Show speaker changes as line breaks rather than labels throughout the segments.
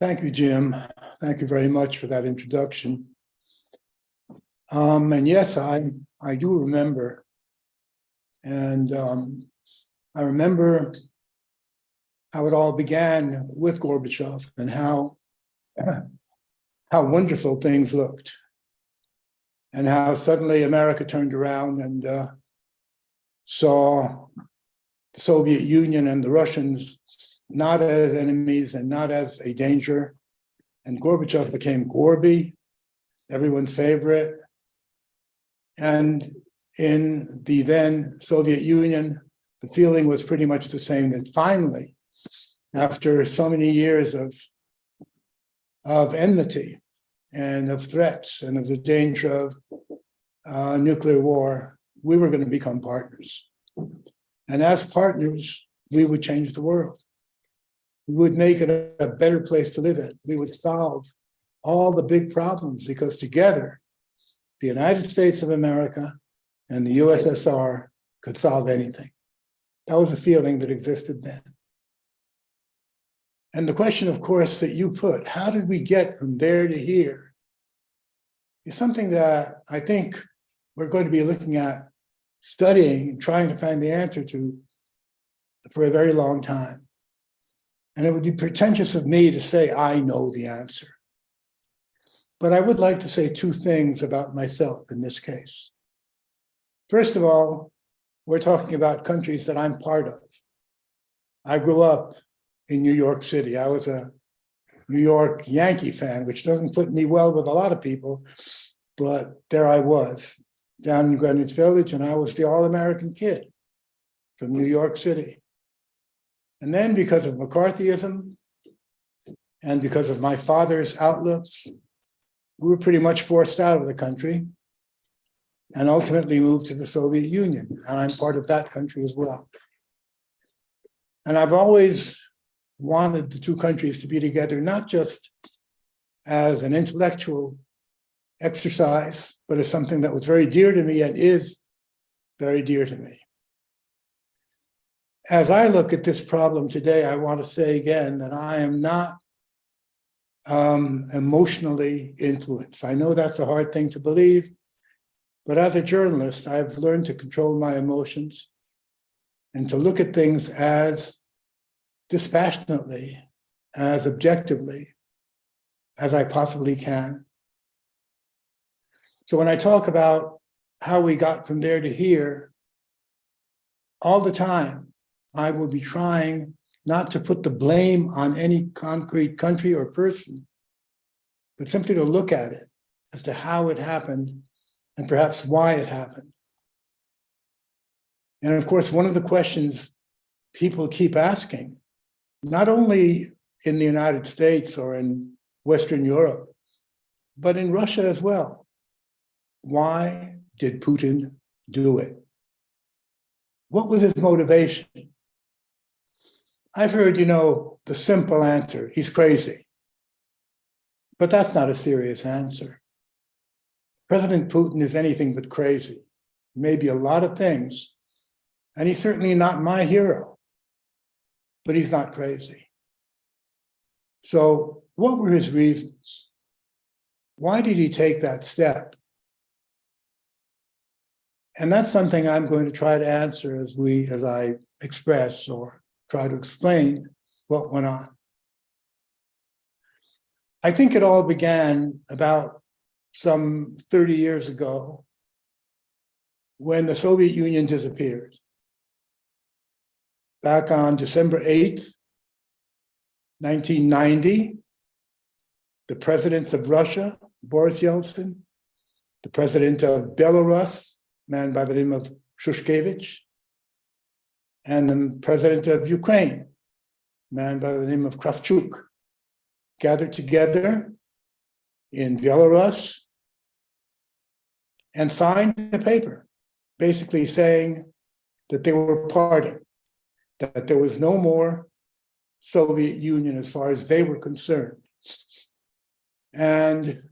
Thank you, Jim. Thank you very much for that introduction. And yes, I do remember. And I remember how it all began with Gorbachev and how wonderful things looked. And how suddenly America turned around and saw the Soviet Union and the Russians not as enemies and not as a danger. And Gorbachev became Gorby, everyone's favorite. And in the then Soviet Union, the feeling was pretty much the same, that finally, after so many years of enmity and of threats and of the danger of nuclear war, we were going to become partners. And as partners, we would change the world. We would make it a better place to live in. We would solve all the big problems because together, the United States of America and the USSR could solve anything. That was a feeling that existed then. And the question, of course, that you put, how did we get from there to here, is something that I think we're going to be looking at, studying, and trying to find the answer to for a very long time. And it would be pretentious of me to say I know the answer. But I would like to say two things about myself in this case. First of all, we're talking about countries that I'm part of. I grew up in New York City. I was a New York Yankee fan, which doesn't put me well with a lot of people, but there I was, down in Greenwich Village, and I was the all-American kid from New York City. And then because of McCarthyism and because of my father's outlooks, we were pretty much forced out of the country and ultimately moved to the Soviet Union. And I'm part of that country as well. And I've always wanted the two countries to be together, not just as an intellectual exercise, but as something that was very dear to me and is very dear to me. As I look at this problem today, I want to say again that I am not emotionally influenced. I know that's a hard thing to believe, but as a journalist, I've learned to control my emotions and to look at things as dispassionately, as objectively as I possibly can. So when I talk about how we got from there to here, all the time, I will be trying not to put the blame on any concrete country or person, but simply to look at it as to how it happened and perhaps why it happened. And of course, one of the questions people keep asking, not only in the United States or in Western Europe, but in Russia as well, why did Putin do it? What was his motivation? I've heard, the simple answer, he's crazy. But that's not a serious answer. President Putin is anything but crazy, maybe a lot of things, and he's certainly not my hero, but he's not crazy. So what were his reasons? Why did he take that step? And that's something I'm going to try to answer as I express or try to explain what went on. I think it all began about some 30 years ago when the Soviet Union disappeared. Back on December 8th, 1990, the presidents of Russia, Boris Yeltsin, the president of Belarus, a man by the name of Shushkevich, and the president of Ukraine, a man by the name of Kravchuk, gathered together in Belarus and signed a paper, basically saying that they were parting, that there was no more Soviet Union as far as they were concerned. And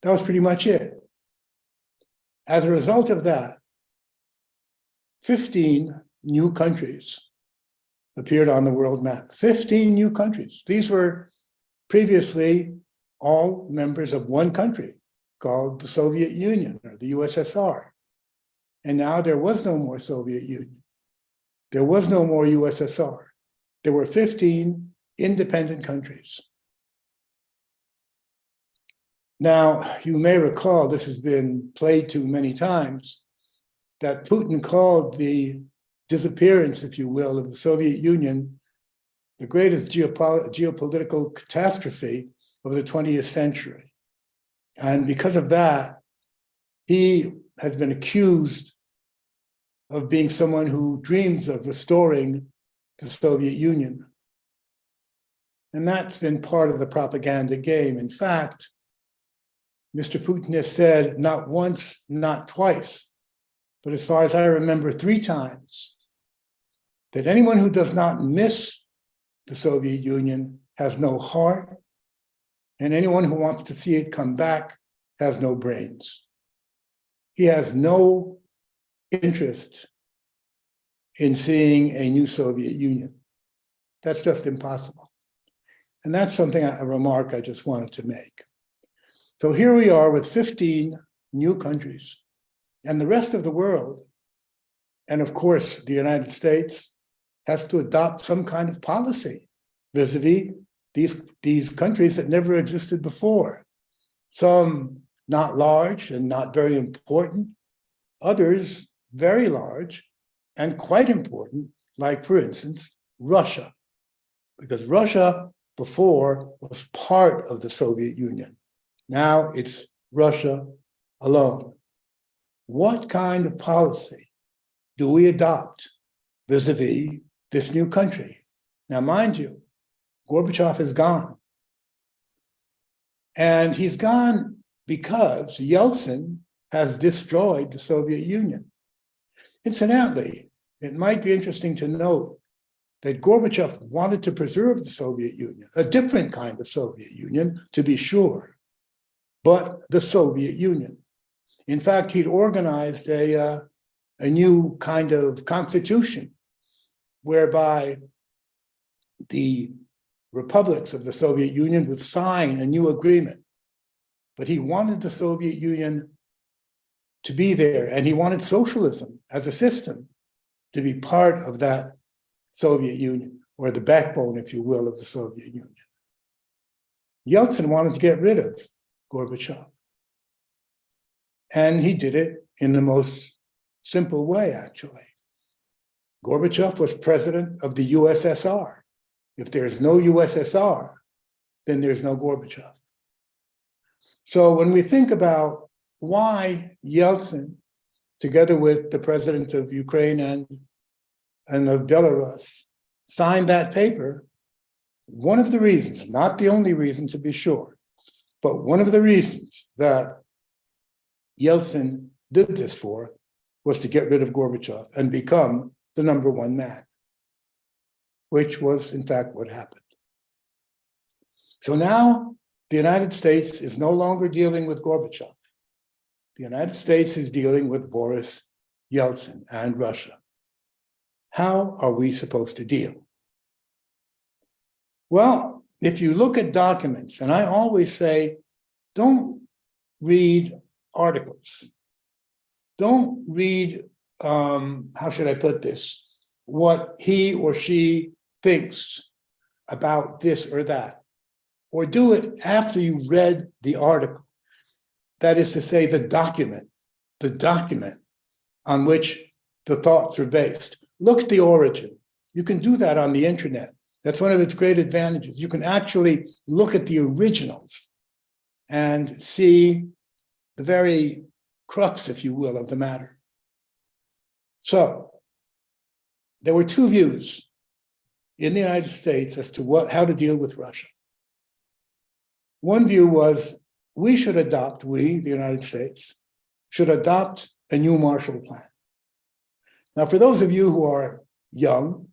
that was pretty much it. As a result of that, 15 new countries appeared on the world map. 15 new countries. These were previously all members of one country called the Soviet Union or the USSR. And now there was no more Soviet Union. There was no more USSR. There were 15 independent countries. Now, you may recall, this has been played to many times, that Putin called the disappearance, if you will, of the Soviet Union the greatest geopolitical catastrophe of the 20th century. And because of that, he has been accused of being someone who dreams of restoring the Soviet Union. And that's been part of the propaganda game. In fact, Mr. Putin has said not once, not twice, but as far as I remember, 3 times, that anyone who does not miss the Soviet Union has no heart, and anyone who wants to see it come back has no brains. He has no interest in seeing a new Soviet Union. That's just impossible. And that's something, a remark I just wanted to make. So here we are with 15 new countries, and the rest of the world, and of course the United States, has to adopt some kind of policy vis-a-vis these countries that never existed before. Some not large and not very important, others very large and quite important, like, for instance, Russia, because Russia before was part of the Soviet Union. Now it's Russia alone. What kind of policy do we adopt vis-a-vis this new country? Now, mind you, Gorbachev is gone. And he's gone because Yeltsin has destroyed the Soviet Union. Incidentally, it might be interesting to note that Gorbachev wanted to preserve the Soviet Union, a different kind of Soviet Union, to be sure, but the Soviet Union. In fact, he'd organized a new kind of constitution whereby the republics of the Soviet Union would sign a new agreement. But he wanted the Soviet Union to be there, and he wanted socialism as a system to be part of that Soviet Union, or the backbone, if you will, of the Soviet Union. Yeltsin wanted to get rid of Gorbachev. And he did it in the most simple way, actually. Gorbachev was president of the USSR. If there's no USSR, then there's no Gorbachev. So when we think about why Yeltsin, together with the president of Ukraine and of Belarus, signed that paper, one of the reasons, not the only reason to be sure, but one of the reasons that Yeltsin did this for was to get rid of Gorbachev and become the #1 man, which was in fact what happened. So now the United States is no longer dealing with Gorbachev. The United States is dealing with Boris Yeltsin and Russia. How are we supposed to deal? Well, if you look at documents, and I always say, don't read articles. Don't read, how should I put this, what he or she thinks about this or that, or do it after you read the article. That is to say, the document on which the thoughts are based. Look at the origin. You can do that on the internet. That's one of its great advantages. You can actually look at the originals and see the very crux, if you will, of the matter. So there were 2 views in the United States as to how to deal with Russia. One view was we, the United States, should adopt a new Marshall Plan. Now, for those of you who are young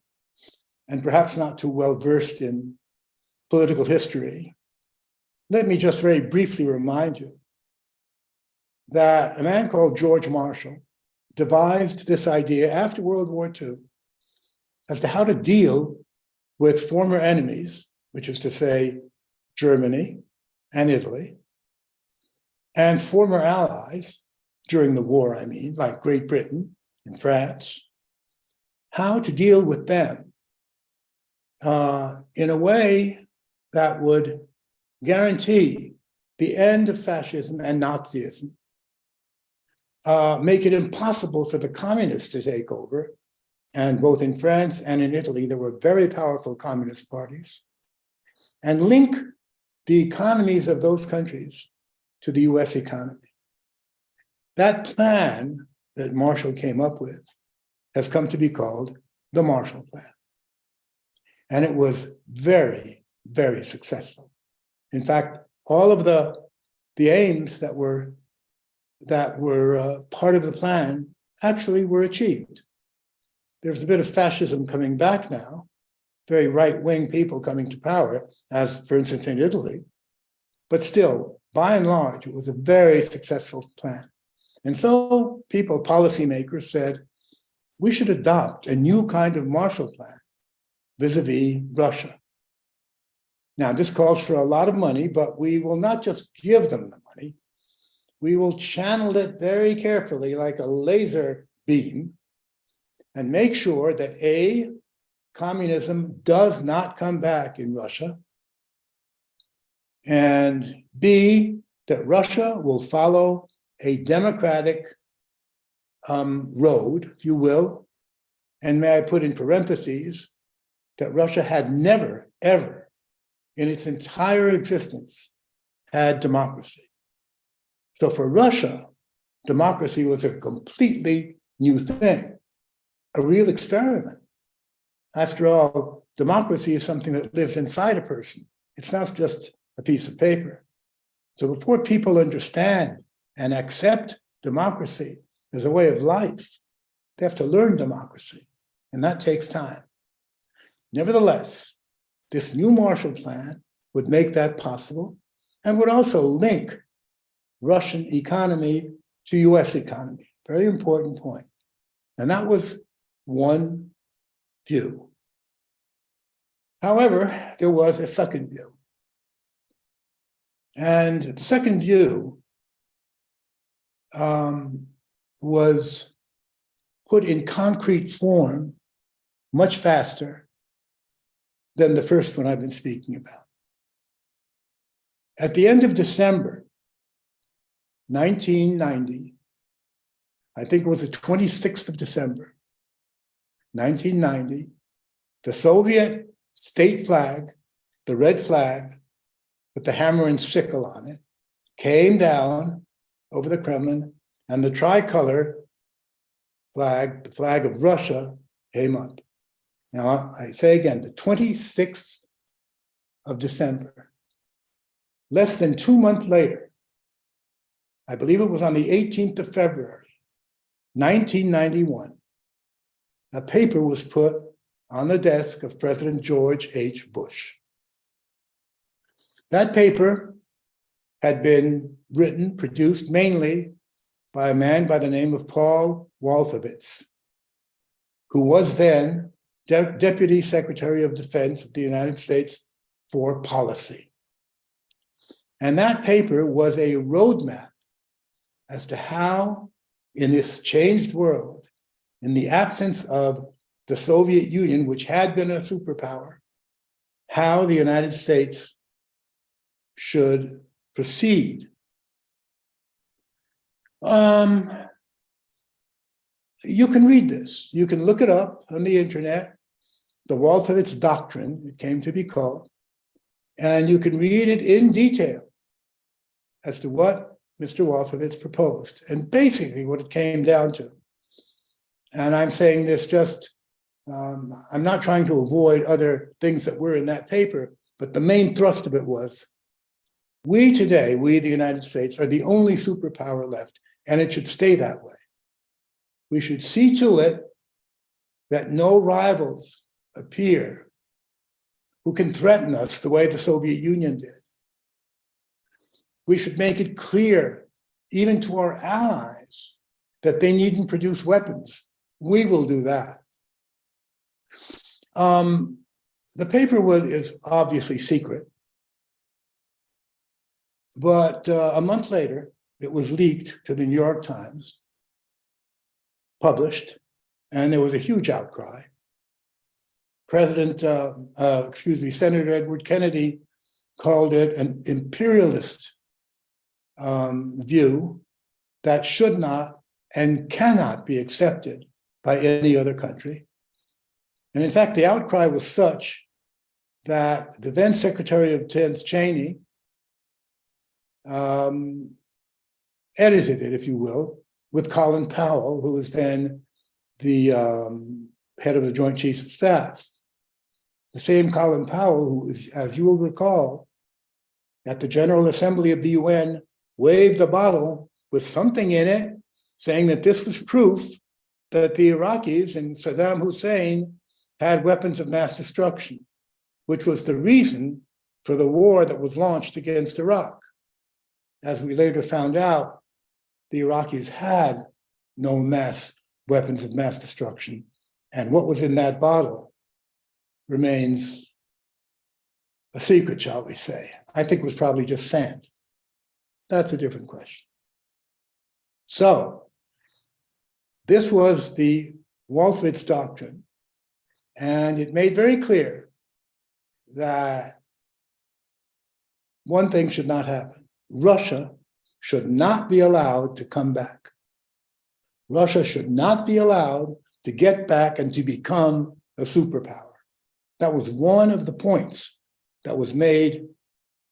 and perhaps not too well versed in political history, let me just very briefly remind you that a man called George Marshall devised this idea after World War II as to how to deal with former enemies, which is to say, Germany and Italy, and former allies during the war, I mean, like Great Britain and France, how to deal with them in a way that would guarantee the end of fascism and Nazism, make it impossible for the communists to take over. And both in France and in Italy, there were very powerful communist parties, and link the economies of those countries to the US economy. That plan that Marshall came up with has come to be called the Marshall Plan. And it was very, very successful. In fact, all of the aims that were part of the plan actually were achieved. There's a bit of fascism coming back now, very right-wing people coming to power, as for instance in Italy, but still, by and large, it was a very successful plan. And so people, policymakers said, we should adopt a new kind of Marshall Plan vis-a-vis Russia. Now, this calls for a lot of money, but we will not just give them the money. We will channel it very carefully like a laser beam and make sure that A, communism does not come back in Russia, and B, that Russia will follow a democratic road, if you will, and may I put in parentheses, that Russia had never, ever, in its entire existence, had democracy. So for Russia, democracy was a completely new thing, a real experiment. After all, democracy is something that lives inside a person. It's not just a piece of paper. So before people understand and accept democracy as a way of life, they have to learn democracy, and that takes time. Nevertheless, this new Marshall Plan would make that possible and would also link Russian economy to US economy. Very important point. And that was one view. However, there was a second view. And the second view was put in concrete form much faster than the first one I've been speaking about. At the end of December 1990, I think it was the 26th of December, 1990, the Soviet state flag, the red flag with the hammer and sickle on it, came down over the Kremlin, and the tricolor flag, the flag of Russia, came up. Now, I say again, the 26th of December, less than 2 months later, I believe it was on the 18th of February, 1991, a paper was put on the desk of President George H. Bush. That paper had been written, produced mainly by a man by the name of Paul Wolfowitz, who was then Deputy Secretary of Defense of the United States for Policy. And that paper was a roadmap as to how, in this changed world, in the absence of the Soviet Union, which had been a superpower, how the United States should proceed. You can read this. You can look it up on the internet, the Wolfowitz Doctrine, it came to be called, and you can read it in detail as to what Mr. Wolfowitz proposed, and basically what it came down to. And I'm saying this just, I'm not trying to avoid other things that were in that paper, but the main thrust of it was, we today, we the United States, are the only superpower left, and it should stay that way. We should see to it that no rivals appear who can threaten us the way the Soviet Union did. We should make it clear, even to our allies, that they needn't produce weapons. We will do that. The paper is obviously secret, but a month later, it was leaked to the New York Times, published, and there was a huge outcry. Senator Edward Kennedy called it an imperialist view that should not and cannot be accepted by any other country. And in fact, the outcry was such that the then Secretary of Defense Cheney edited it, if you will, with Colin Powell, who was then the head of the Joint Chiefs of Staff. The same Colin Powell, who, as you will recall, at the General Assembly of the UN, waved a bottle with something in it, saying that this was proof that the Iraqis and Saddam Hussein had weapons of mass destruction, which was the reason for the war that was launched against Iraq. As we later found out, the Iraqis had no weapons of mass destruction, and what was in that bottle remains a secret, shall we say. I think it was probably just sand. That's a different question. So, this was the Wolfowitz doctrine, and it made very clear that one thing should not happen. Russia should not be allowed to come back. Russia should not be allowed to get back and to become a superpower. That was one of the points that was made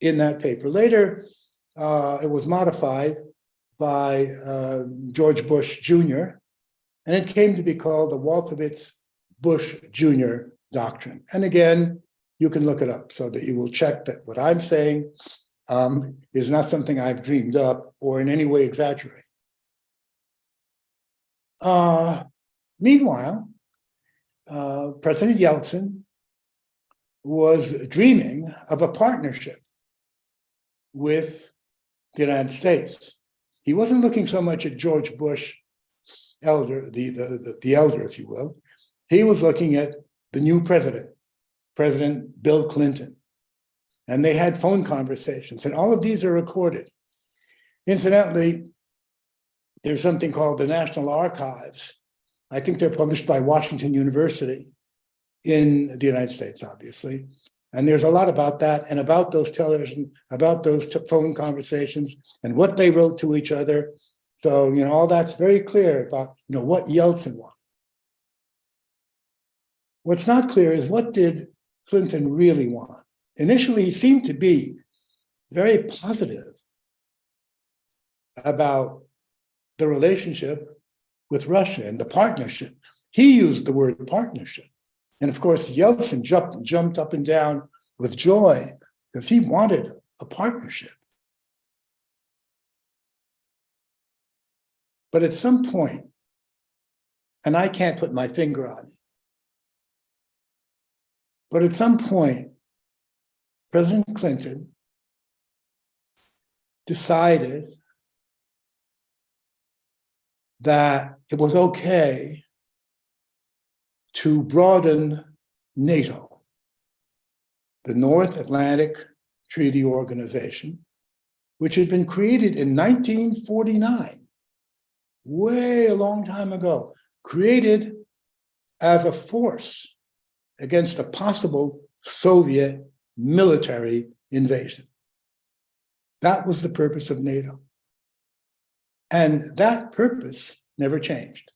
in that paper. Later, it was modified by George Bush Jr., and it came to be called the Wolfowitz-Bush Jr. doctrine. And again, you can look it up so that you will check that what I'm saying is not something I've dreamed up or in any way exaggerated. Meanwhile, President Yeltsin was dreaming of a partnership with the United States. He wasn't looking so much at George Bush elder, the elder, if you will. He was looking at the new president, President Bill Clinton. And they had phone conversations, and all of these are recorded. Incidentally, there's something called the National Archives. I think they're published by Washington University in the United States, obviously. And there's a lot about that and about those phone conversations and what they wrote to each other. So, all that's very clear about, what Yeltsin wanted. What's not clear is what did Clinton really want? Initially, he seemed to be very positive about the relationship with Russia and the partnership. He used the word partnership. And of course, Yeltsin jumped up and down with joy because he wanted a partnership. But at some point, and I can't put my finger on it, but at some point, President Clinton decided that it was okay to broaden NATO, the North Atlantic Treaty Organization, which had been created in 1949, way a long time ago, created as a force against a possible Soviet military invasion. That was the purpose of NATO. And that purpose never changed.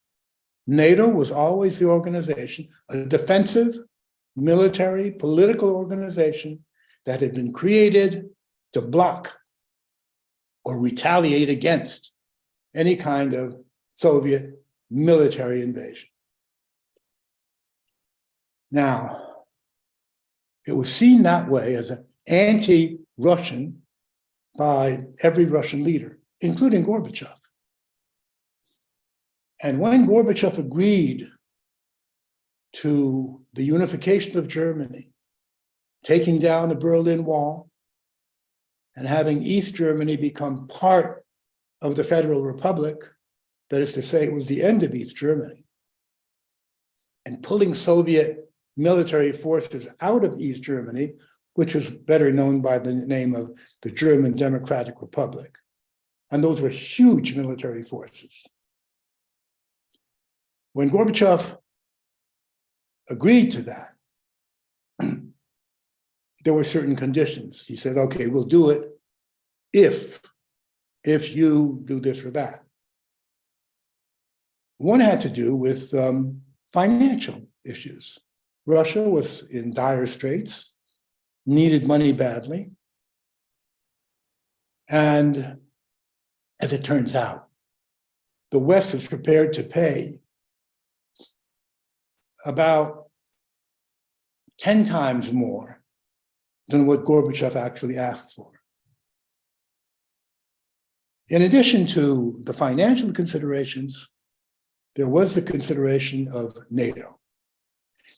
NATO was always the organization, a defensive, military, political organization that had been created to block or retaliate against any kind of Soviet military invasion. Now, it was seen that way as an anti-Russian by every Russian leader, including Gorbachev. And when Gorbachev agreed to the unification of Germany, taking down the Berlin Wall, and having East Germany become part of the Federal Republic, that is to say, it was the end of East Germany, and pulling Soviet military forces out of East Germany, which was better known by the name of the German Democratic Republic. And those were huge military forces. When Gorbachev agreed to that, there were certain conditions. He said, okay, we'll do it if you do this or that. One had to do with financial issues. Russia was in dire straits, needed money badly. And as it turns out, the West was prepared to pay about 10 times more than what Gorbachev actually asked for. In addition to the financial considerations, there was the consideration of NATO.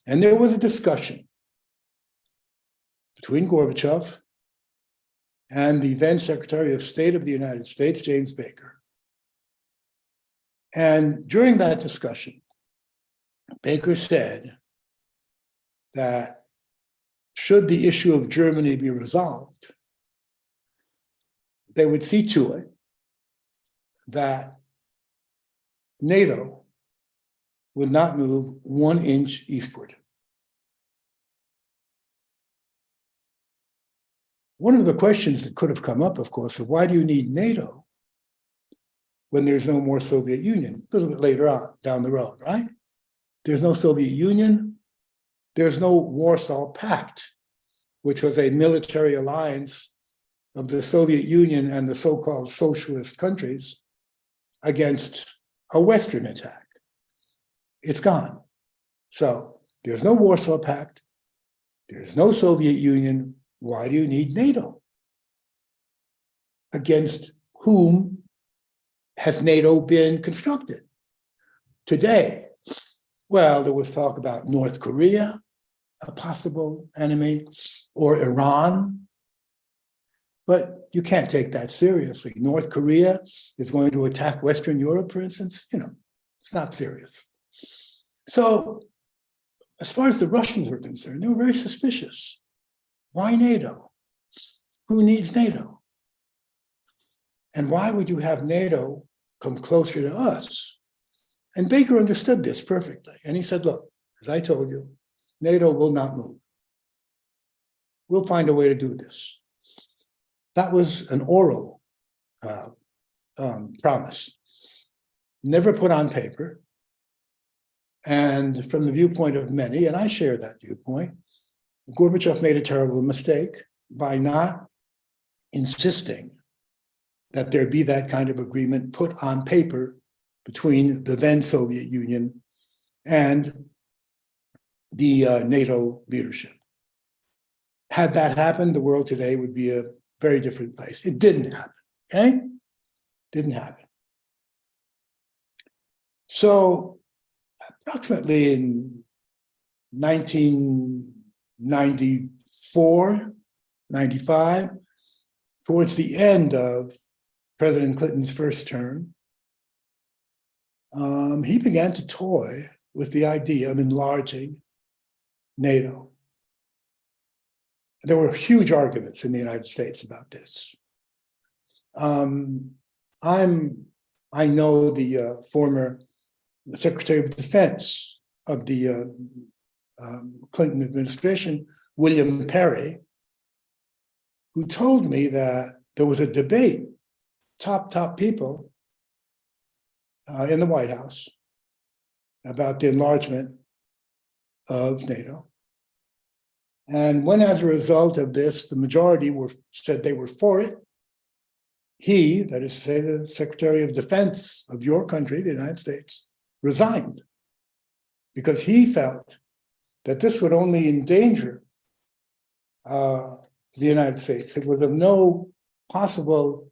And there was a discussion between Gorbachev and the then Secretary of State of the United States, James Baker. And during that discussion, Baker said that should the issue of Germany be resolved, they would see to it that NATO would not move 1 inch eastward. One of the questions that could have come up, of course, is why do you need NATO when there's no more Soviet Union? A little bit later on, down the road, right? There's no Soviet Union. There's no Warsaw Pact, which was a military alliance of the Soviet Union and the so-called socialist countries against a Western attack. It's gone. So there's no Warsaw Pact. There's no Soviet Union. Why do you need NATO? Against whom has NATO been constructed? Today, well, there was talk about North Korea, a possible enemy, or Iran. But you can't take that seriously. North Korea is going to attack Western Europe, for instance. It's not serious. So as far as the Russians were concerned, they were very suspicious. Why NATO? Who needs NATO? And why would you have NATO come closer to us? And Baker understood this perfectly. And he said, look, as I told you, NATO will not move. We'll find a way to do this. That was an oral promise, never put on paper. And from the viewpoint of many, and I share that viewpoint, Gorbachev made a terrible mistake by not insisting that there be that kind of agreement put on paper between the then Soviet Union and the NATO leadership. Had that happened, the world today would be a very different place. It didn't happen, okay? Didn't happen. So approximately in 1994, 95, towards the end of President Clinton's first term, he began to toy with the idea of enlarging NATO. There were huge arguments in the United States about this. I know the former Secretary of Defense of the Clinton administration, William Perry, who told me that there was a debate, top people in the White House about the enlargement of NATO. And when, as a result of this, the majority said they were for it, he, that is to say, the Secretary of Defense of your country, the United States, resigned because he felt that this would only endanger the United States. It was of no possible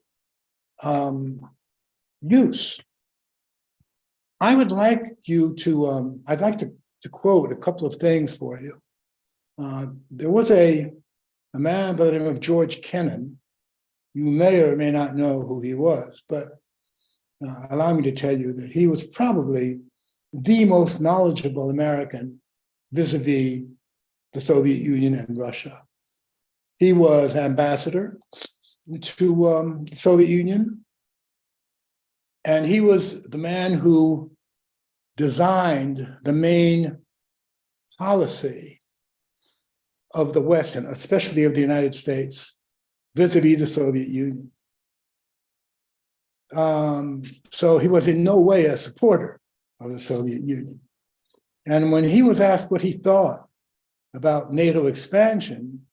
use. I would like you to, I'd like to quote a couple of things for you. There was a man by the name of George Kennan. You may or may not know who he was, but allow me to tell you that he was probably the most knowledgeable American vis-a-vis the Soviet Union and Russia. He was ambassador to the Soviet Union, and he was the man who designed the main policy of the West, and especially of the United States, vis-a-vis the Soviet Union. So he was in no way a supporter of the Soviet Union. And when he was asked what he thought about NATO expansion,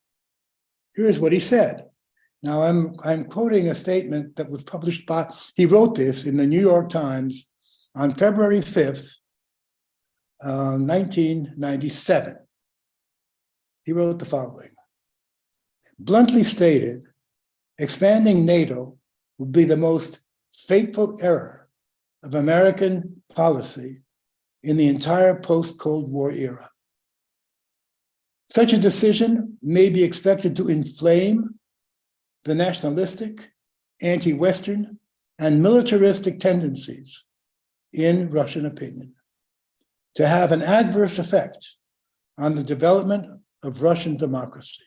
here's what he said. Now I'm quoting a statement that was published by, he wrote this in the New York Times on February 5th, 1997. He wrote the following: bluntly stated, expanding NATO would be the most fateful error of American policy in the entire post-Cold War era. Such a decision may be expected to inflame the nationalistic, anti-Western, and militaristic tendencies in Russian opinion, to have an adverse effect on the development of Russian democracy,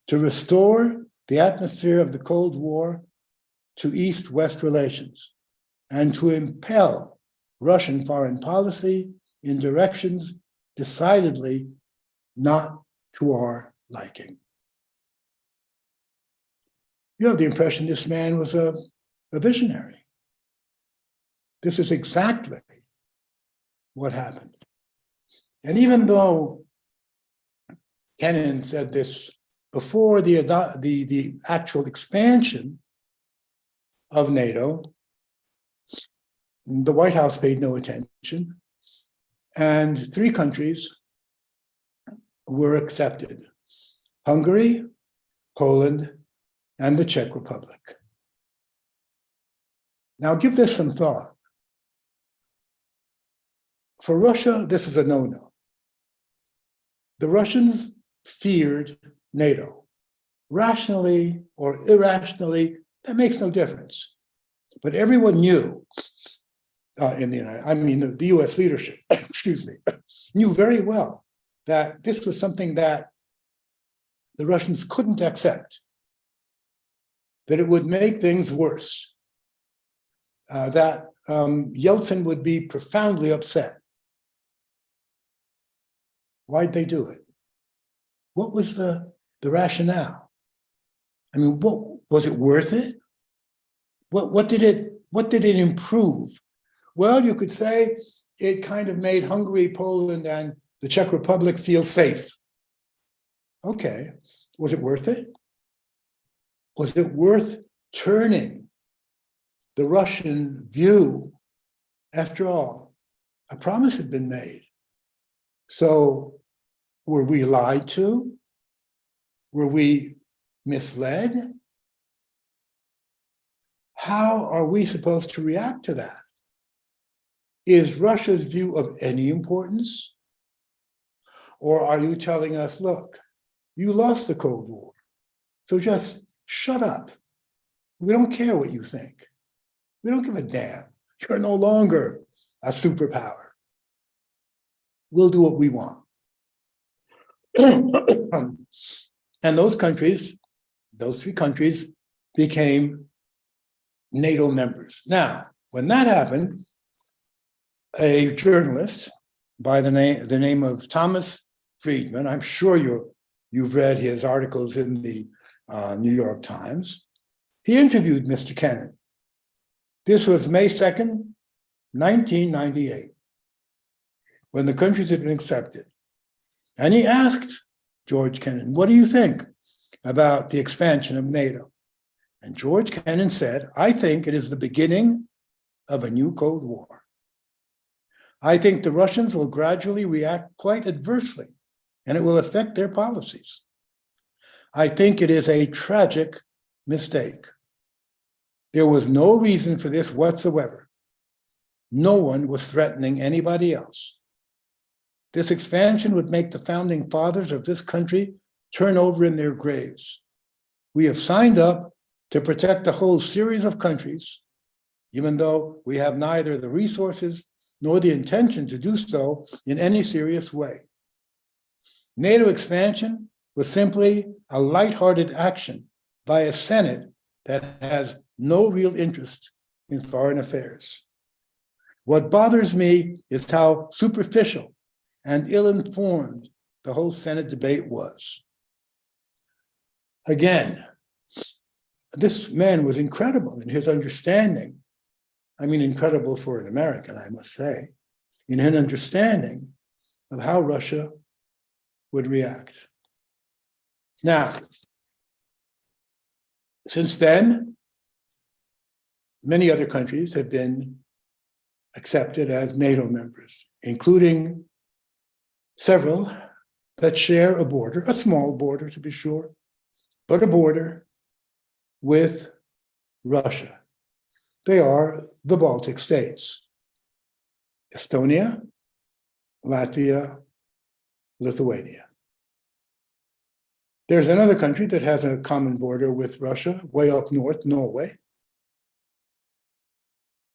to restore the atmosphere of the Cold War to East-West relations, and to impel Russian foreign policy in directions decidedly not to our liking. You have the impression this man was a visionary. This is exactly what happened. And even though Kennan said this before the actual expansion of NATO, the White House paid no attention, and 3 countries were accepted: Hungary, Poland, and the Czech Republic. Now give this some thought. For Russia, this is a no-no. The Russians feared NATO. Rationally or irrationally, that makes no difference. But everyone knew the US leadership, excuse me, knew very well that this was something that the Russians couldn't accept, that it would make things worse, that Yeltsin would be profoundly upset. Why'd they do it? What was the rationale? I mean, what was it worth it? What did it improve? Well, you could say it kind of made Hungary, Poland, and the Czech Republic feel safe. Okay, was it worth it? Was it worth turning the Russian view? After all, a promise had been made. So were we lied to? Were we misled? How are we supposed to react to that? Is Russia's view of any importance? Or are you telling us, look, you lost the Cold War, so just shut up. We don't care what you think. We don't give a damn. You're no longer a superpower. We'll do what we want. And those countries, those 3 countries, became NATO members. Now, when that happened, a journalist by the name of Thomas Friedman, I'm sure you've read his articles in the New York Times, he interviewed Mr. Kennan. This was May 2nd, 1998, when the countries had been accepted. And he asked George Kennan, what do you think about the expansion of NATO? And George Kennan said, I think it is the beginning of a new Cold War. I think the Russians will gradually react quite adversely, and it will affect their policies. I think it is a tragic mistake. There was no reason for this whatsoever. No one was threatening anybody else. This expansion would make the founding fathers of this country turn over in their graves. We have signed up to protect a whole series of countries, even though we have neither the resources nor the intention to do so in any serious way. NATO expansion was simply a lighthearted action by a Senate that has no real interest in foreign affairs. What bothers me is how superficial and ill-informed the whole Senate debate was. Again, this man was incredible in his understanding. I mean, incredible for an American, I must say, in his understanding of how Russia would react. Now, since then, many other countries have been accepted as NATO members, including several that share a border, a small border to be sure, but a border with Russia. They are the Baltic states: Estonia, Latvia, Lithuania. There's another country that has a common border with Russia, way up north, Norway.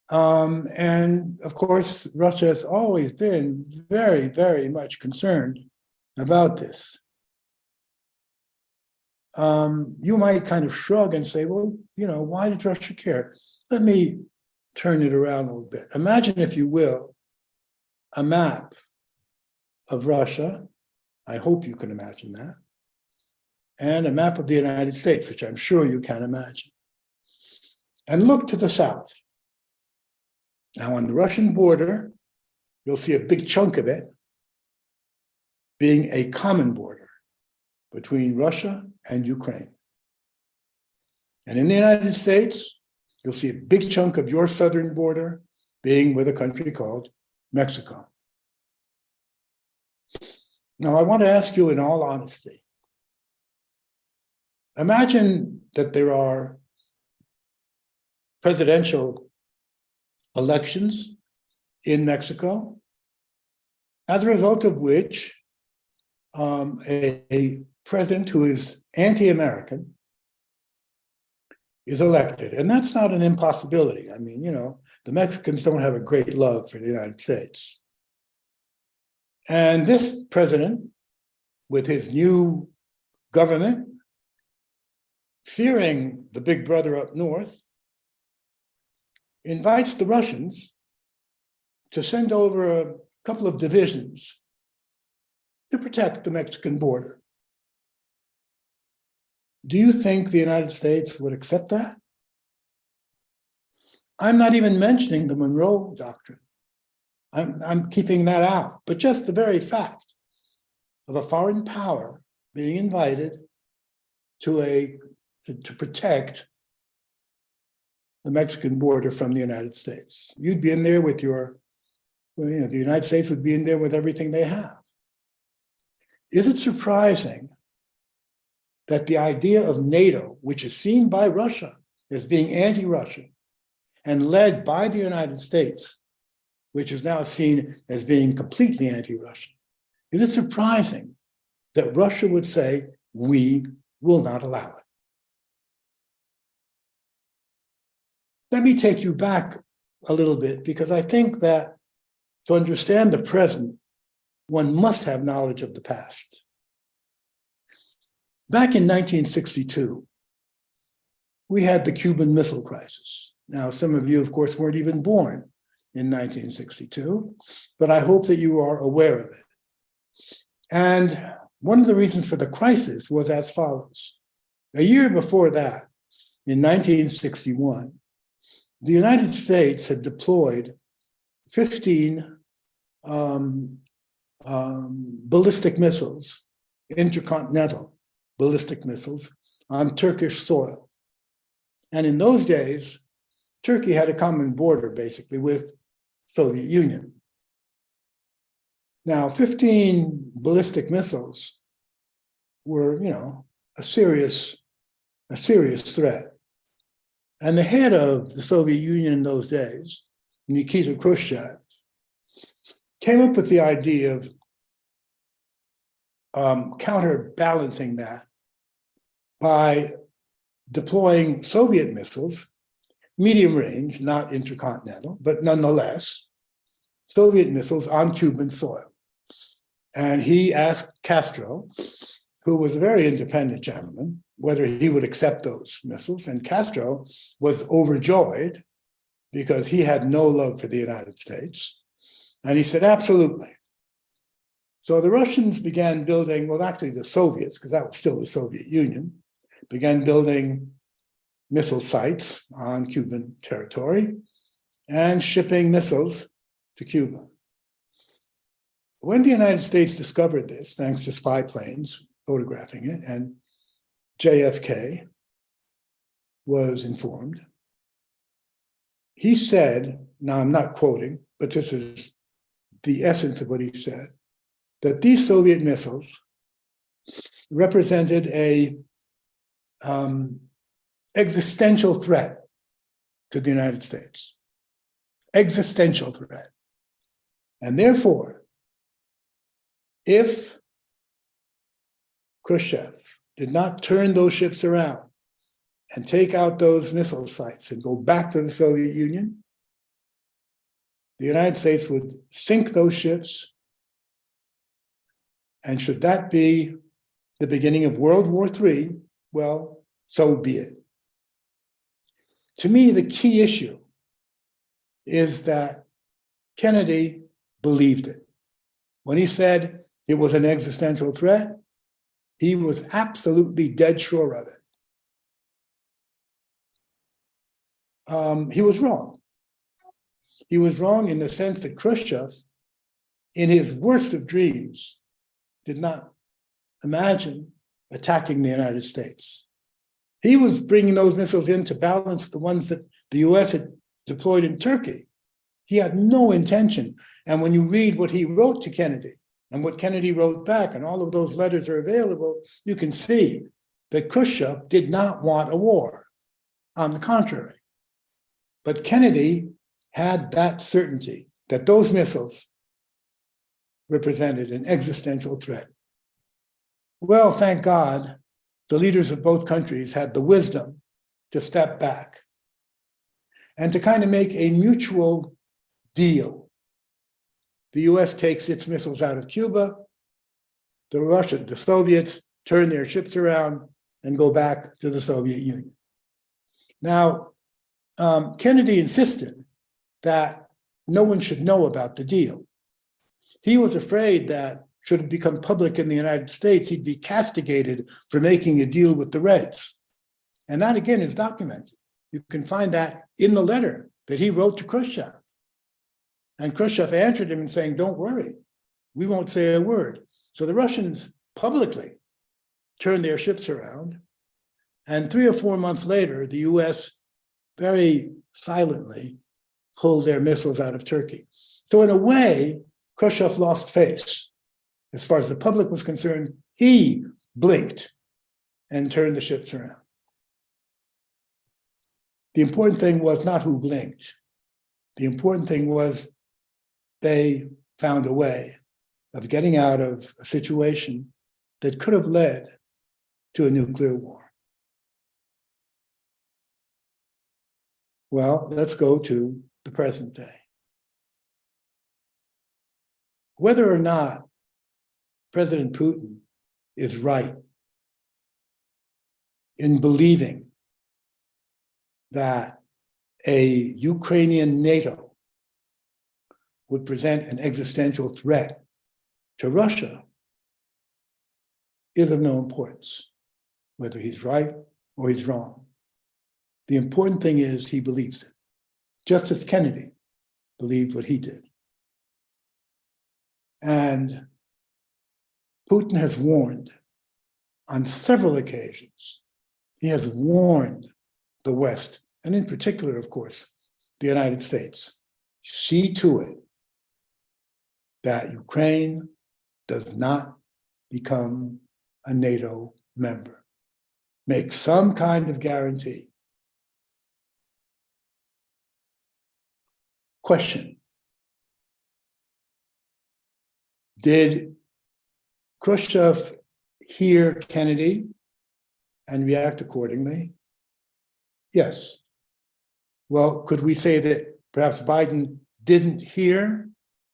And of course, Russia has always been very, very much concerned about this. You might kind of shrug and say, well, you know, why does Russia care? Let me turn it around a little bit. Imagine, if you will, a map of Russia. I hope you can imagine that. And a map of the United States, which I'm sure you can imagine. And look to the south. Now, on the Russian border, you'll see a big chunk of it being a common border between Russia and Ukraine. And in the United States, you'll see a big chunk of your southern border being with a country called Mexico. Now, I want to ask you in all honesty, imagine that there are presidential elections in Mexico, as a result of which a president who is anti-American is elected. And that's not an impossibility. I mean, you know, the Mexicans don't have a great love for the United States. And this president, with his new government, fearing the big brother up north, invites the Russians to send over a couple of divisions to protect the Mexican border. Do you think the United States would accept that? I'm not even mentioning the Monroe Doctrine. I'm keeping that out. But just the very fact of a foreign power being invited to protect the Mexican border from the United States. You'd be in there with your, well, you know, the United States would be in there with everything they have. Is it surprising that the idea of NATO, which is seen by Russia as being anti-Russian and led by the United States, which is now seen as being completely anti-Russian, is it surprising that Russia would say, we will not allow it? Let me take you back a little bit, because I think that to understand the present, one must have knowledge of the past. Back in 1962, we had the Cuban Missile Crisis. Now, some of you, of course, weren't even born in 1962, but I hope that you are aware of it. And one of the reasons for the crisis was as follows. A year before that, in 1961, the United States had deployed 15 ballistic missiles, intercontinental ballistic missiles, on Turkish soil. And in those days, Turkey had a common border, basically, with Soviet Union. Now, 15 ballistic missiles were, you know, a serious threat. And the head of the Soviet Union in those days, Nikita Khrushchev, came up with the idea of counterbalancing that by deploying Soviet missiles, medium range, not intercontinental, but nonetheless, Soviet missiles on Cuban soil. And he asked Castro, who was a very independent gentleman, whether he would accept those missiles. And Castro was overjoyed because he had no love for the United States. And he said, absolutely. So the Russians began building, well, actually the Soviets, because that was still the Soviet Union, began building missile sites on Cuban territory and shipping missiles to Cuba. When the United States discovered this, thanks to spy planes photographing it, and JFK was informed, he said, now I'm not quoting, but this is the essence of what he said, that these Soviet missiles represented a existential threat to the United States. Existential threat. And therefore, if Khrushchev did not turn those ships around and take out those missile sites and go back to the Soviet Union, the United States would sink those ships. And should that be the beginning of World War III, well, so be it. To me, the key issue is that Kennedy believed it. When he said it was an existential threat, he was absolutely dead sure of it. He was wrong. He was wrong in the sense that Khrushchev, in his worst of dreams, did not imagine attacking the United States. He was bringing those missiles in to balance the ones that the US had deployed in Turkey. He had no intention. And when you read what he wrote to Kennedy and what Kennedy wrote back, and all of those letters are available, you can see that Khrushchev did not want a war. On the contrary. But Kennedy had that certainty that those missiles represented an existential threat. Well, thank God, the leaders of both countries had the wisdom to step back and to kind of make a mutual deal. The US takes its missiles out of Cuba, the Soviets turn their ships around and go back to the Soviet Union. Now, Kennedy insisted that no one should know about the deal. He was afraid that should it become public in the United States, he'd be castigated for making a deal with the Reds. And that, again, is documented. You can find that in the letter that he wrote to Khrushchev. And Khrushchev answered him and saying, don't worry, we won't say a word. So the Russians publicly turned their ships around. And 3 or 4 months later, the US very silently pulled their missiles out of Turkey. So in a way, Khrushchev lost face. As far as the public was concerned, he blinked and turned the ships around. The important thing was not who blinked. The important thing was they found a way of getting out of a situation that could have led to a nuclear war. Well, let's go to the present day. Whether or not President Putin is right in believing that a Ukrainian NATO would present an existential threat to Russia is of no importance, whether he's right or he's wrong. The important thing is he believes it, just as Kennedy believed what he did. And Putin has warned on several occasions. He has warned the West, and in particular, of course, the United States. See to it that Ukraine does not become a NATO member. Make some kind of guarantee. Question. Did Khrushchev hear Kennedy and react accordingly? Yes. Well, could we say that perhaps Biden didn't hear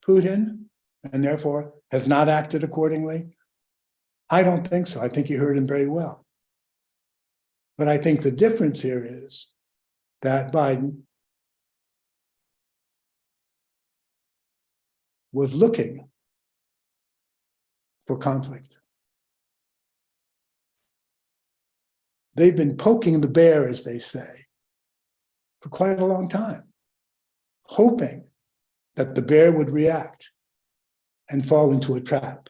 Putin and therefore has not acted accordingly? I don't think so. I think you heard him very well. But I think the difference here is that Biden was looking for conflict. They've been poking the bear, as they say, for quite a long time, hoping that the bear would react and fall into a trap.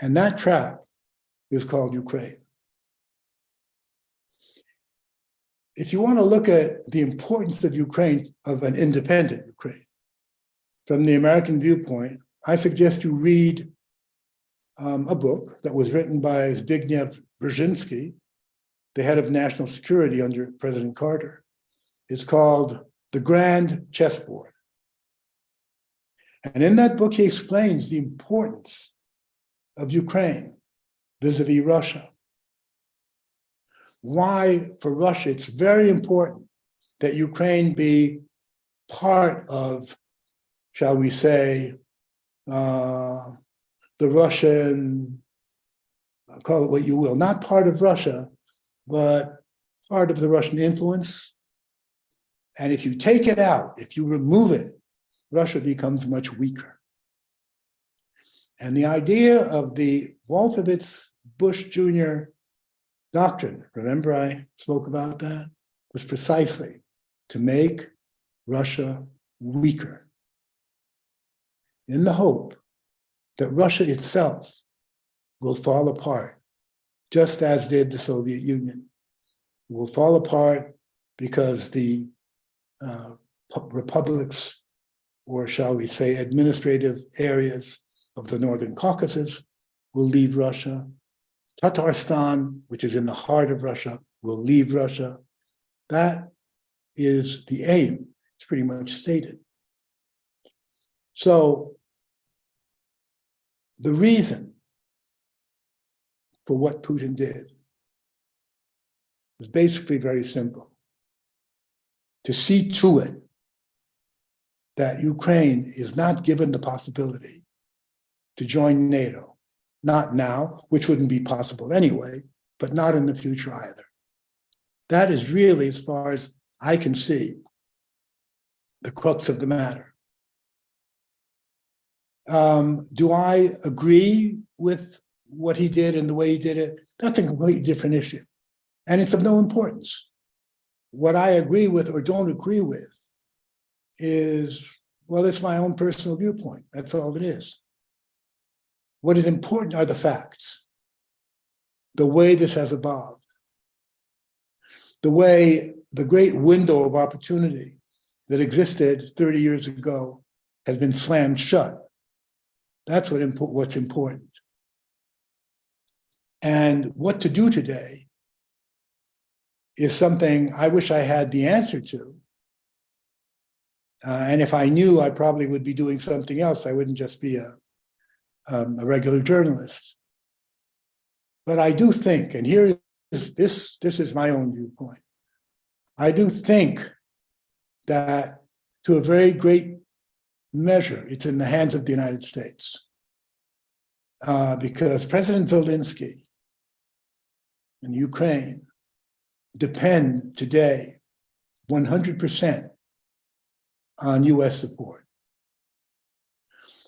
And that trap is called Ukraine. If you want to look at the importance of Ukraine, of an independent Ukraine, from the American viewpoint, I suggest you read a book that was written by Zbigniew Brzezinski, the head of national security under President Carter. It's called The Grand Chessboard. And in that book, he explains the importance of Ukraine vis-a-vis Russia. Why, for Russia, it's very important that Ukraine be part of, shall we say, the Russian, call it what you will, not part of Russia, but part of the Russian influence. And if you take it out, if you remove it, Russia becomes much weaker. And the idea of the Wolfowitz-Bush Jr. doctrine, remember I spoke about that, was precisely to make Russia weaker, in the hope that Russia itself will fall apart, just as did the Soviet Union. It will fall apart because the republics, or shall we say administrative areas of the Northern Caucasus, will leave Russia. Tatarstan, which is in the heart of Russia, will leave Russia. That is the aim. It's pretty much stated. So the reason for what Putin did was basically very simple: to see to it that Ukraine is not given the possibility to join NATO. Not now, which wouldn't be possible anyway, but not in the future either. That is really, as far as I can see, the crux of the matter. Do I agree with what he did and the way he did it? That's a completely different issue. And it's of no importance. What I agree with or don't agree with is, well, it's my own personal viewpoint. That's all it is. What is important are the facts, the way this has evolved, the way the great window of opportunity that existed 30 years ago has been slammed shut. That's what's important. And what to do today is something I wish I had the answer to. And if I knew, I probably would be doing something else. I wouldn't just be a regular journalist. But I do think, and here is this is my own viewpoint, I do think that to a very great measure, it's in the hands of the United States. Because President Zelensky and Ukraine depend today 100% on US support.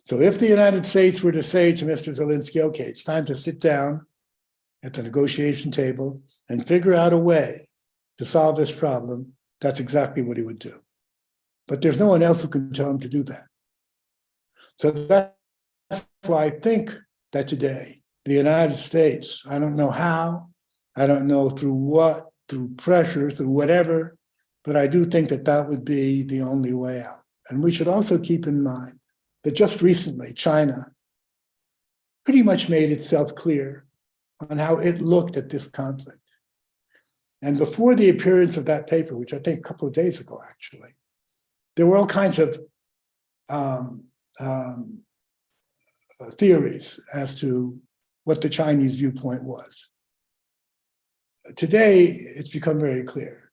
So if the United States were to say to Mr. Zelensky, okay, it's time to sit down at the negotiation table and figure out a way to solve this problem, that's exactly what he would do. But there's no one else who can tell him to do that. So that's why I think that today, the United States, I don't know how, I don't know through what, through pressure, through whatever, but I do think that that would be the only way out. And we should also keep in mind that just recently, China pretty much made itself clear on how it looked at this conflict. And before the appearance of that paper, which I think a couple of days ago, actually, there were all kinds of theories as to what the Chinese viewpoint was. Today, it's become very clear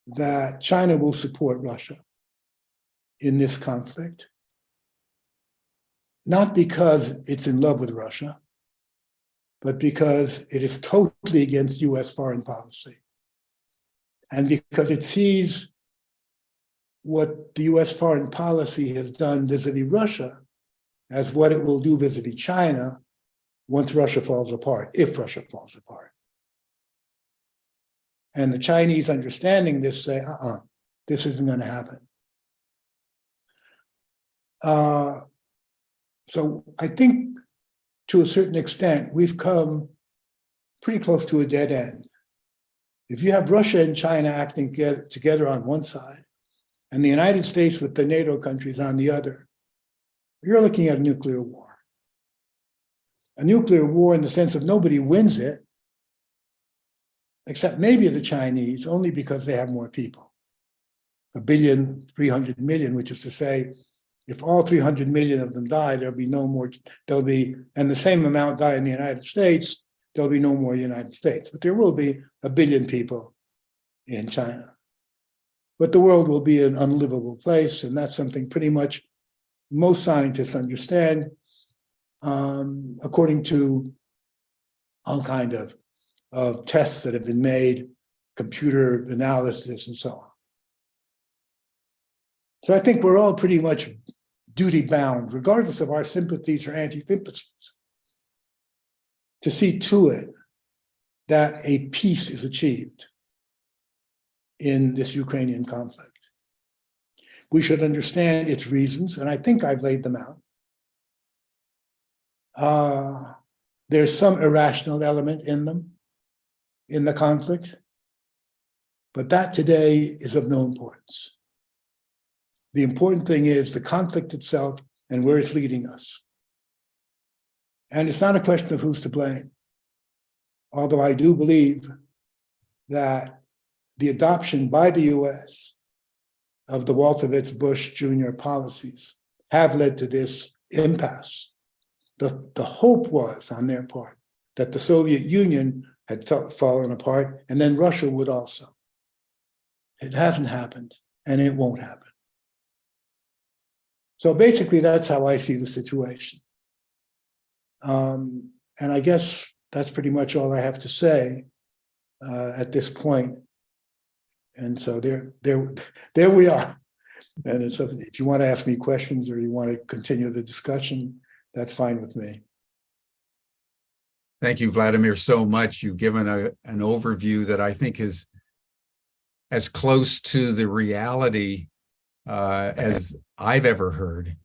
that China will support Russia in this conflict. not because it's in love with Russia, but because it is totally against US foreign policy. And because it sees what the US foreign policy has done vis-a-vis Russia as what it will do vis-a-vis China once Russia falls apart, if Russia falls apart. And the Chinese understanding this say, this isn't going to happen. So I think to a certain extent, we've come pretty close to a dead end. If you have Russia and China acting together on one side, and the United States with the NATO countries on the other, you're looking at a nuclear war. A nuclear war in the sense of nobody wins it, except maybe the Chinese, only because they have more people. 1.3 billion, which is to say, if all 300 million of them die, there'll be no more, and the same amount die in the United States, there'll be no more United States. But there will be 1 billion people in China. But the world will be an unlivable place, and that's something pretty much most scientists understand, according to all kind of tests that have been made, computer analysis, and so on. So I think we're all pretty much duty-bound, regardless of our sympathies or anti-sympathies, to see to it that a peace is achieved in this Ukrainian conflict. We should understand its reasons, and I think I've laid them out. There's some irrational element in them, in the conflict, but that today is of no importance. The important thing is the conflict itself and where it's leading us. And it's not a question of who's to blame, although I do believe that the adoption by the US of the Wolfowitz-Bush Jr. policies have led to this impasse. The hope was on their part that the Soviet Union had fallen apart and then Russia would also. It hasn't happened and it won't happen. So basically that's how I see the situation. And I guess that's pretty much all I have to say at this point. And so there we are. And it's, if you want to ask me questions or you want to continue the discussion, that's fine with me.
Thank you, Vladimir, so much. You've given an overview that I think is as close to the reality as I've ever heard.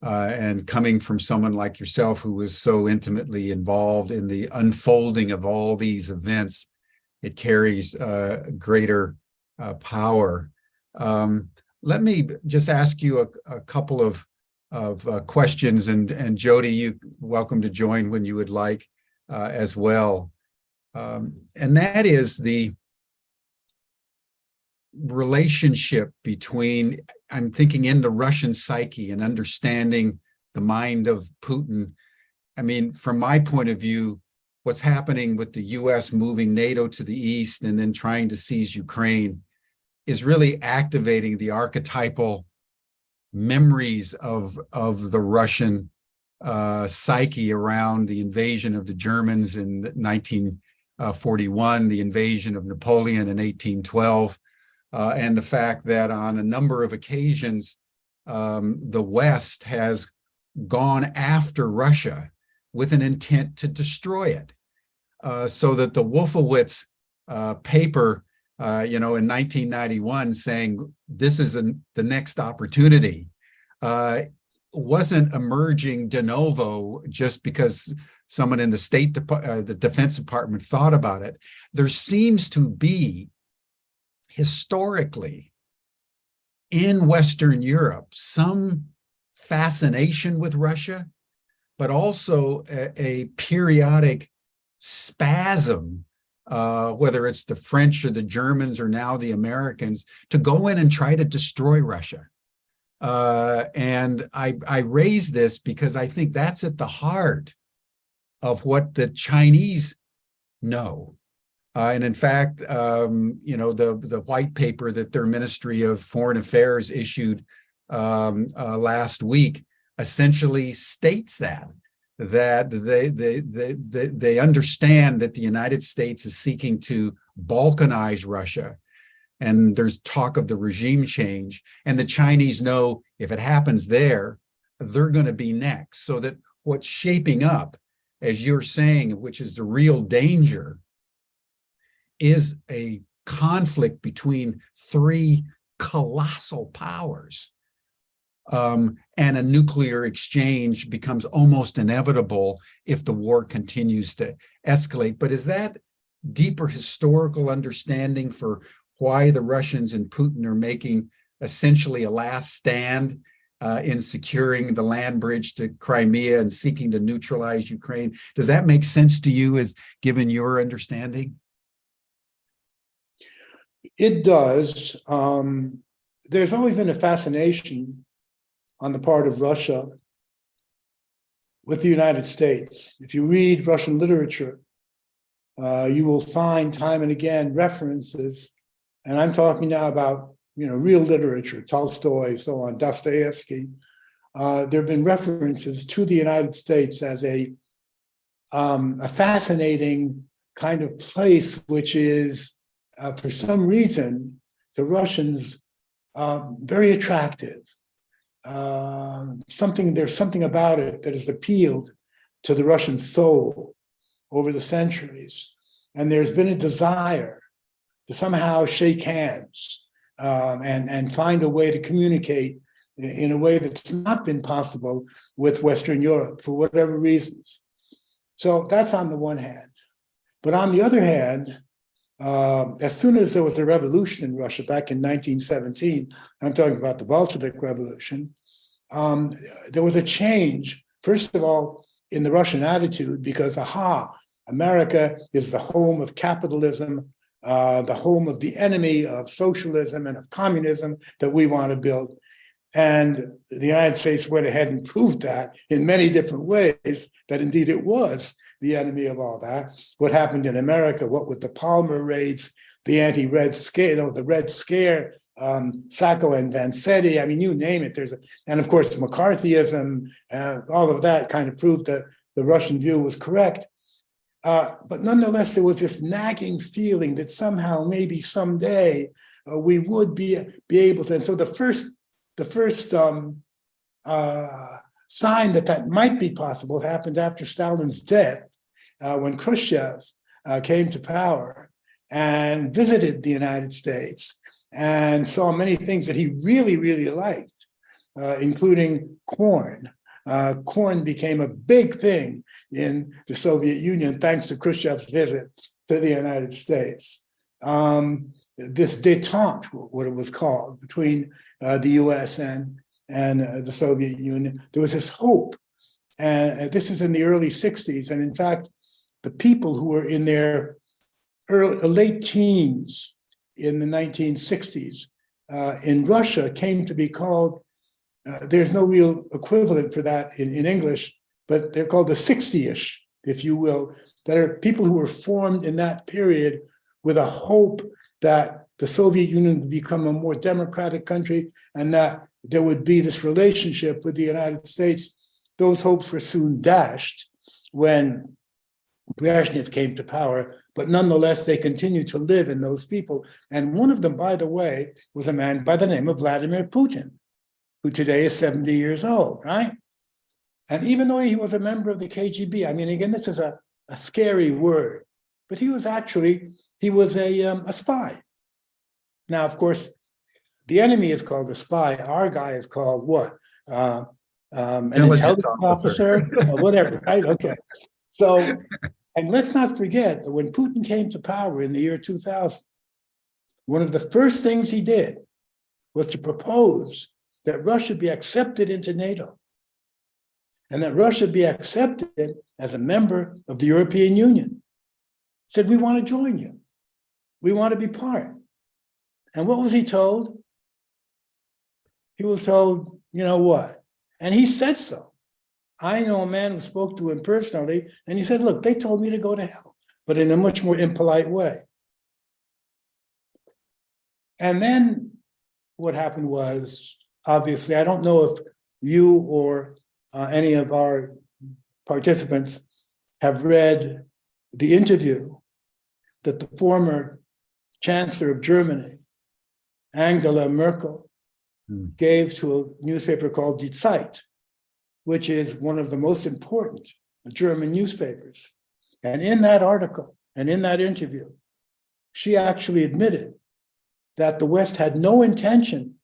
And coming from someone like yourself who was so intimately involved in the unfolding of all these events, it carries greater power. Let me just ask you a couple of questions, and Jody, you're welcome to join when you would like as well. And that is the relationship between, I'm thinking in the Russian psyche and understanding the mind of Putin. I mean, from my point of view, what's happening with the US moving NATO to the east and then trying to seize Ukraine is really activating the archetypal memories of the Russian psyche around the invasion of the Germans in 1941, the invasion of Napoleon in 1812, and the fact that on a number of occasions, the West has gone after Russia with an intent to destroy it. So that the Wolfowitz paper, in 1991 saying this is the next opportunity, wasn't emerging de novo just because someone in the Defense Department thought about it. There seems to be historically in Western Europe some fascination with Russia, but also a periodic spasm, whether it's the French or the Germans or now the Americans, to go in and try to destroy Russia. And I raise this because I think that's at the heart of what the Chinese know. And in fact, the white paper that their Ministry of Foreign Affairs issued last week essentially states that they understand that the United States is seeking to balkanize Russia. And there's talk of the regime change. And the Chinese know if it happens there, they're going to be next. So that what's shaping up, as you're saying, which is the real danger, is a conflict between three colossal powers. And a nuclear exchange becomes almost inevitable if the war continues to escalate. But is that deeper historical understanding for why the Russians and Putin are making essentially a last stand in securing the land bridge to Crimea and seeking to neutralize Ukraine? Does that make sense to you, as given your understanding?
It does. There's always been a fascination on the part of Russia with the United States. If you read Russian literature, you will find time and again references, and I'm talking now about real literature, Tolstoy, so on, Dostoevsky. There have been references to the United States as a fascinating kind of place, which is, for some reason, to Russians, very attractive. There's something about it that has appealed to the Russian soul over the centuries. And there's been a desire to somehow shake hands and find a way to communicate in a way that's not been possible with Western Europe for whatever reasons. So that's on the one hand. But on the other hand, as soon as there was a revolution in Russia back in 1917, I'm talking about the Bolshevik Revolution, there was a change, first of all, in the Russian attitude, because, America is the home of capitalism, the home of the enemy of socialism and of communism that we want to build. And the United States went ahead and proved that in many different ways, that indeed it was the enemy of all that. What happened in America, what with the Palmer raids, the anti-Red Scare, the Red Scare, Sacco and Vanzetti, I mean, you name it. And of course, McCarthyism, all of that kind of proved that the Russian view was correct. But nonetheless, there was this nagging feeling that somehow, maybe someday, we would be able to. And so the first sign that might be possible happened after Stalin's death, when Khrushchev came to power and visited the United States and saw many things that he really, really liked, including corn. Corn became a big thing in the Soviet Union thanks to Khrushchev's visit to the United States. This détente, what it was called, between the US and the Soviet Union, there was this hope. And this is in the early 60s. And in fact, the people who were in their late teens in the 1960s in Russia came to be called, there's no real equivalent for that in English, but they're called the 60-ish, if you will, that are people who were formed in that period with a hope that the Soviet Union would become a more democratic country and that there would be this relationship with the United States. Those hopes were soon dashed when Brezhnev came to power, but nonetheless, they continued to live in those people. And one of them, by the way, was a man by the name of Vladimir Putin, who today is 70 years old, right? And even though he was a member of the KGB, I mean, again, this is a scary word, but he was a spy. Now, of course, the enemy is called a spy. Our guy is called what? An intelligence officer, or whatever, right? Okay. So, and let's not forget that when Putin came to power in the year 2000, one of the first things he did was to propose that Russia be accepted into NATO and that Russia be accepted as a member of the European Union. Said, we want to join you. We want to be part. And what was he told? He was told, you know what? And he said so. I know a man who spoke to him personally, and he said, look, they told me to go to hell, but in a much more impolite way. And then what happened was, obviously, I don't know if you or any of our participants have read the interview that the former Chancellor of Germany, Angela Merkel, gave to a newspaper called Die Zeit, which is one of the most important German newspapers. And in that article and in that interview, she actually admitted that the West had no intention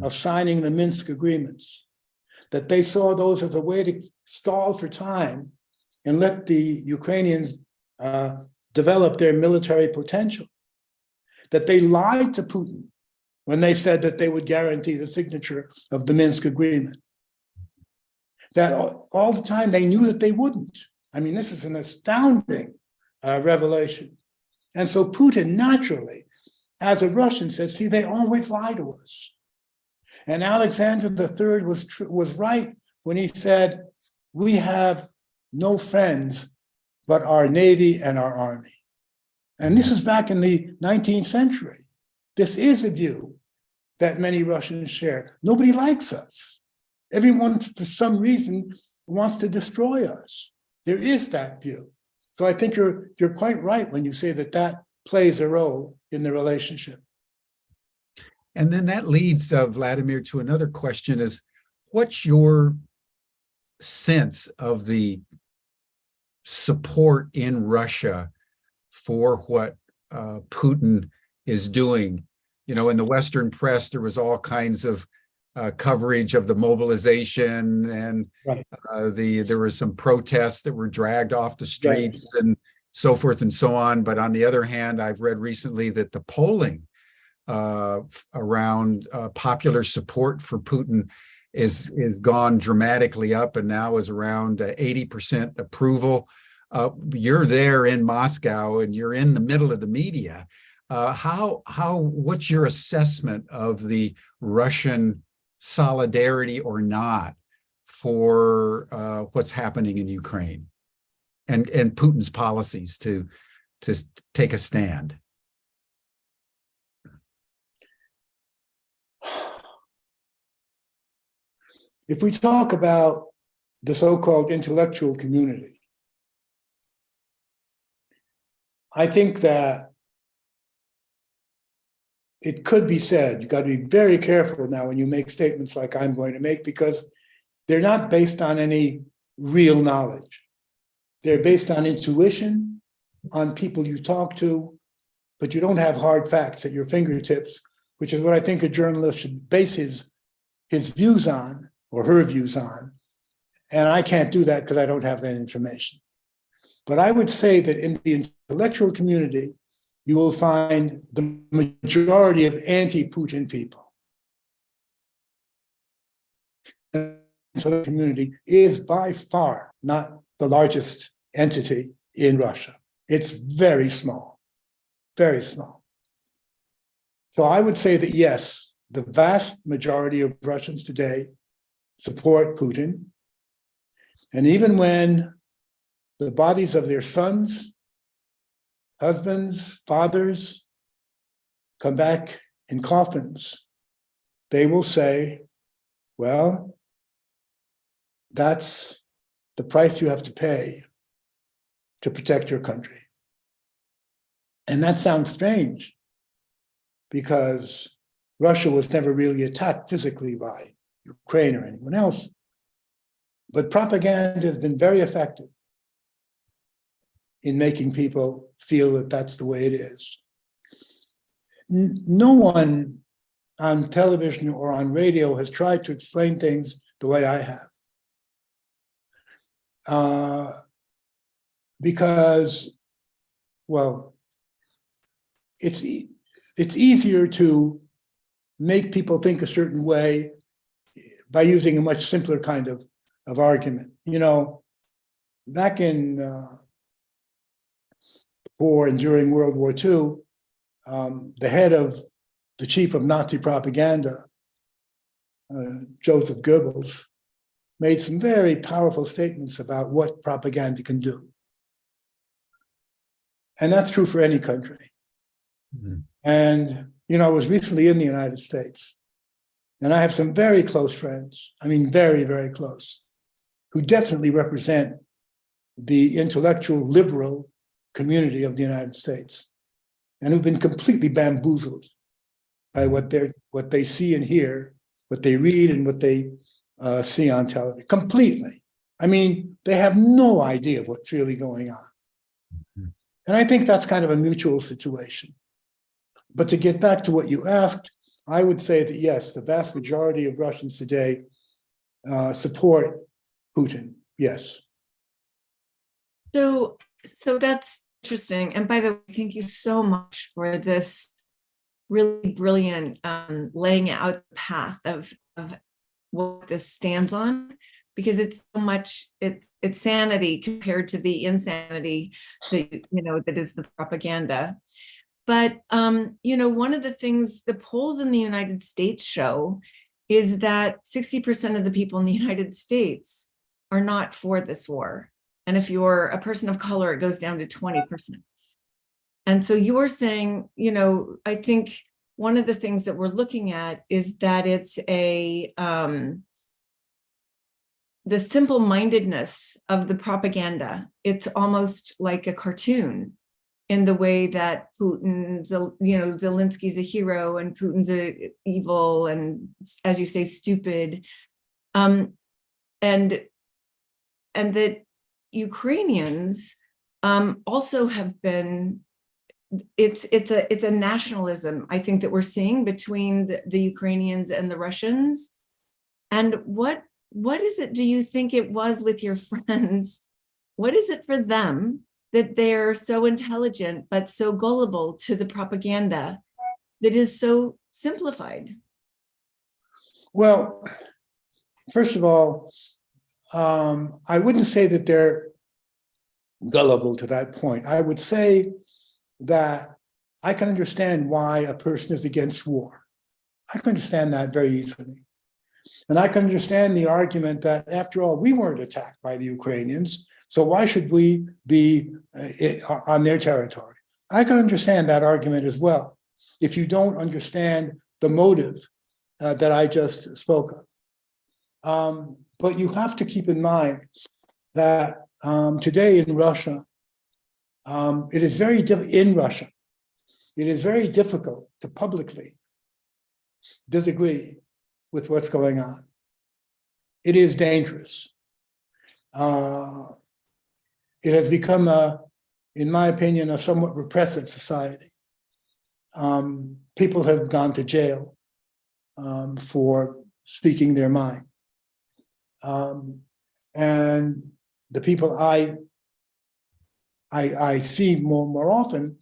of signing the Minsk agreements, that they saw those as a way to stall for time and let the Ukrainians develop their military potential, that they lied to Putin when they said that they would guarantee the signature of the Minsk agreement, that all the time they knew that they wouldn't. I mean, this is an astounding revelation. And so Putin naturally, as a Russian, said, see, they always lie to us. And Alexander III was right when he said, we have no friends but our Navy and our Army. And this is back in the 19th century. This is a view that many Russians share. Nobody likes us. Everyone, for some reason, wants to destroy us. There is that view. So I think you're quite right when you say that that plays a role in the relationship.
And then that leads, Vladimir, to another question is, what's your sense of the support in Russia for what Putin is doing? You know, in the Western press, there was all kinds of coverage of the mobilization, and
right.
There was some protests that were dragged off the streets and so forth and so on. But on the other hand, I've read recently that the polling around popular support for Putin is gone dramatically up, and now is around 80% approval. You're there in Moscow, and you're in the middle of the media. What's your assessment of the Russian solidarity or not for what's happening in Ukraine and Putin's policies to take a stand?
If we talk about the so-called intellectual community, I think that it could be said, you got to be very careful now when you make statements like I'm going to make, because they're not based on any real knowledge. They're based on intuition, on people you talk to, but you don't have hard facts at your fingertips, which is what I think a journalist should base his views on, or her views on. And I can't do that because I don't have that information. But I would say that in the intellectual community, you will find the majority of anti-Putin people. So the community is by far not the largest entity in Russia. It's very small, very small. So I would say that yes, the vast majority of Russians today support Putin. And even when the bodies of their sons, husbands, fathers come back in coffins, they will say, well, that's the price you have to pay to protect your country. And that sounds strange because Russia was never really attacked physically by Ukraine or anyone else. But propaganda has been very effective in making people feel that that's the way it is. No one on television or on radio has tried to explain things the way I have. Because, well, it's easier to make people think a certain way by using a much simpler kind of argument. You know, back in before and during World War II, the head of the chief of Nazi propaganda, Joseph Goebbels, made some very powerful statements about what propaganda can do. And that's true for any country. Mm-hmm. And, you know, I was recently in the United States, and I have some very close friends. I mean, very, very close. who definitely represent the intellectual liberal community of the United States, and who've been completely bamboozled by what they see and hear, what they read and what they see on television. Completely. I mean, they have no idea of what's really going on. And I think that's kind of a mutual situation. But to get back to what you asked, I would say that yes, the vast majority of Russians today support Putin. Yes.
So that's interesting. And by the way, thank you so much for this really brilliant laying out the path of what this stands on, because it's so much, it's sanity compared to the insanity that, that is the propaganda. But, one of the things the polls in the United States show is that 60% of the people in the United States are not for this war. And if you're a person of color, it goes down to 20%. And so you're saying, I think one of the things that we're looking at is that it's the simple-mindedness of the propaganda. It's almost like a cartoon in the way that Putin's, Zelensky's a hero and Putin's evil and, as you say, stupid. And that Ukrainians also have been, it's a nationalism, I think, that we're seeing between the Ukrainians and the Russians. And what is it, do you think it was with your friends? What is it for them that they're so intelligent, but so gullible to the propaganda that is so simplified?
Well, first of all, I wouldn't say that they're gullible to that point. I would say that I can understand why a person is against war. I can understand that very easily. And I can understand the argument that, after all, we weren't attacked by the Ukrainians, so why should we be on their territory? I can understand that argument as well, if you don't understand the motive that I just spoke of. But you have to keep in mind that today in Russia, it is very difficult to publicly disagree with what's going on. It is dangerous. It has become, in my opinion, a somewhat repressive society. People have gone to jail for speaking their mind. And the people I see more often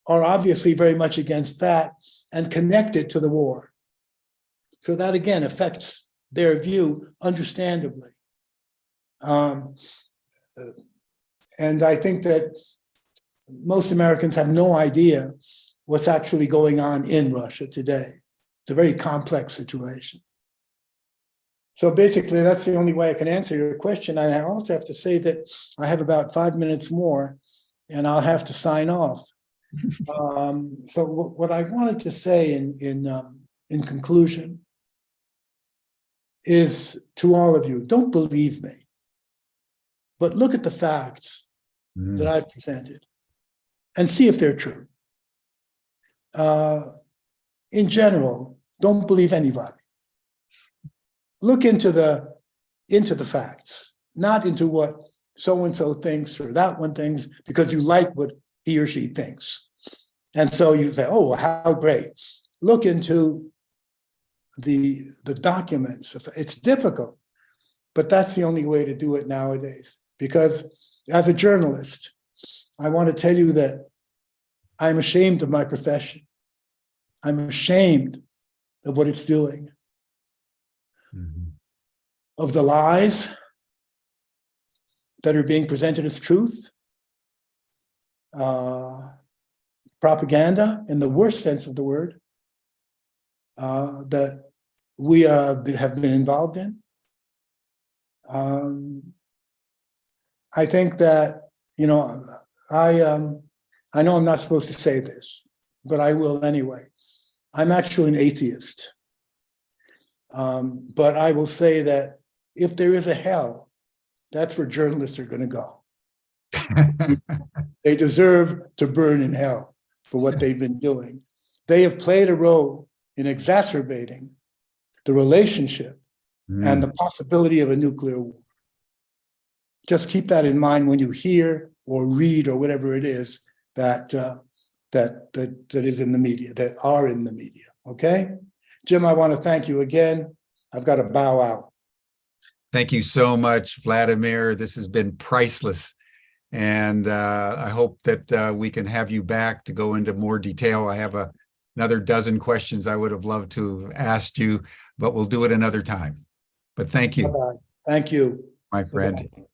are obviously very much against that and connected to the war. So that again affects their view, understandably. And I think that most Americans have no idea what's actually going on in Russia today. It's a very complex situation. So basically, that's the only way I can answer your question. And I also have to say that I have about 5 minutes more, and I'll have to sign off. So what I wanted to say in conclusion is to all of you, don't believe me, but look at the facts that I've presented and see if they're true. In general, don't believe anybody. Look into the facts, not into what so-and-so thinks or that one thinks because you like what he or she thinks. And so you say, oh, how great. Look into the documents. It's difficult, but that's the only way to do it nowadays. Because as a journalist, I want to tell you that I'm ashamed of my profession. I'm ashamed of what it's doing. Of the lies that are being presented as truth, propaganda in the worst sense of the word, that we have been involved in. I think that, I know I'm not supposed to say this, but I will anyway. I'm actually an atheist. But I will say that if there is a hell, that's where journalists are going to go. They deserve to burn in hell for what they've been doing. They have played a role in exacerbating the relationship and the possibility of a nuclear war. Just keep that in mind when you hear or read or whatever it is that is in the media, that are in the media. Okay, Jim, I want to thank you again. I've got to bow out.
Thank you so much, Vladimir. This has been priceless. And I hope that we can have you back to go into more detail. I have another dozen questions I would have loved to have asked you, but we'll do it another time. But thank you.
Bye-bye. Thank you.
My friend.
Bye-bye.